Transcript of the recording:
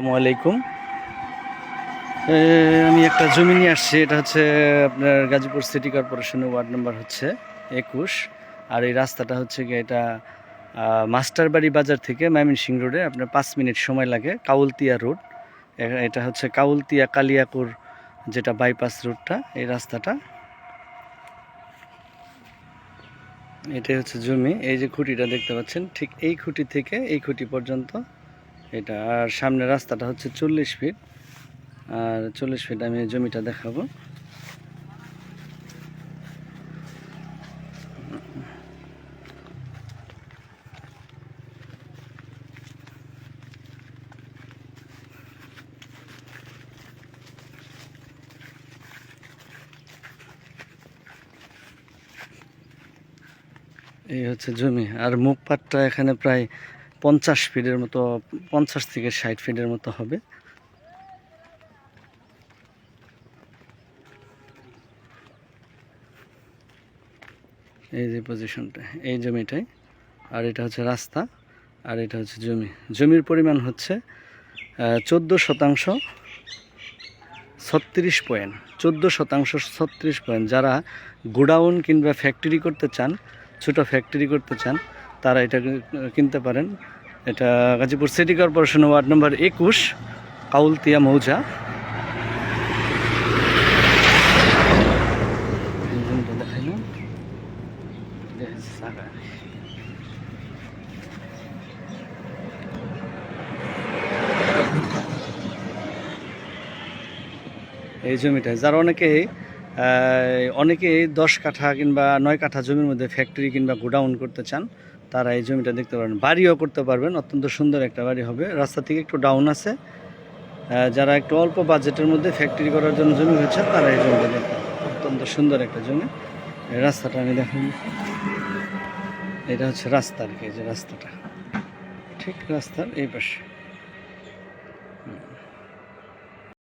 আসসালামু আলাইকুম। আমি একটা জমি নিয়ে আসছি। এটা হচ্ছে আপনার গাজীপুর সিটি কর্পোরেশনের ওয়ার্ড নাম্বার হচ্ছে 21। আর এই রাস্তাটা হচ্ছে গিয়ে এটা মাস্টারবাড়ি বাজার থেকে ময়মনসিংহ রোডে আপনার 5 মিনিট সময় লাগে। কাউলতিয়া রোড, এটা হচ্ছে কাউলতিয়া কালিয়াকুর যেটা বাইপাস রোডটা, এই রাস্তাটা। এটাই হচ্ছে জমি। এই যে খুঁটিটা দেখতে পাচ্ছেন, ঠিক এই খুঁটি থেকে এই খুঁটি পর্যন্ত এটা। আর সামনে রাস্তাটা হচ্ছে 40 ফিট। আর 40 ফিট আমি জমিটা দেখাবো। এই হচ্ছে জমি। আর মুখপাটটা এখানে প্রায় 50 ফিটের মতো, 50 থেকে 60 ফিটের মতো হবে। এই যে পজিশনটা, এই জমিটাই। আর এটা হচ্ছে রাস্তা, আর এটা হচ্ছে জমি। জমির পরিমাণ হচ্ছে 14% 36 পয়েন্ট, 14% 36 পয়েন্ট। যারা গোডাউন কিংবা ফ্যাক্টরি করতে চান, ছোটো ফ্যাক্টরি করতে চান, তারা এটা কিনতে পারেন। এটা Gazipur city corporation ward number 21, Kaultia মৌজা। এই জমিটা যারা অনেকেই 10 কাঠা কিংবা 9 কাঠা জমির মধ্যে ফ্যাক্টরি কিংবা গোডাউন করতে চান, তারা এই জমিটা দেখতে পারেন। বাড়িও করতে পারবেন, অত্যন্ত সুন্দর একটা বাড়ি হবে। রাস্তা থেকে একটু ডাউন আছে। যারা একটু অল্প বাজেটের মধ্যে ফ্যাক্টরি করার জন্য জমি হয়েছে, তারা এই জমিটা দেখতে পারেন। অত্যন্ত সুন্দর একটা জমি। এই রাস্তাটা আমি দেখুন, এটা হচ্ছে রাস্তা আর কি। এই যে রাস্তাটা ঠিক রাস্তার এই পাশে।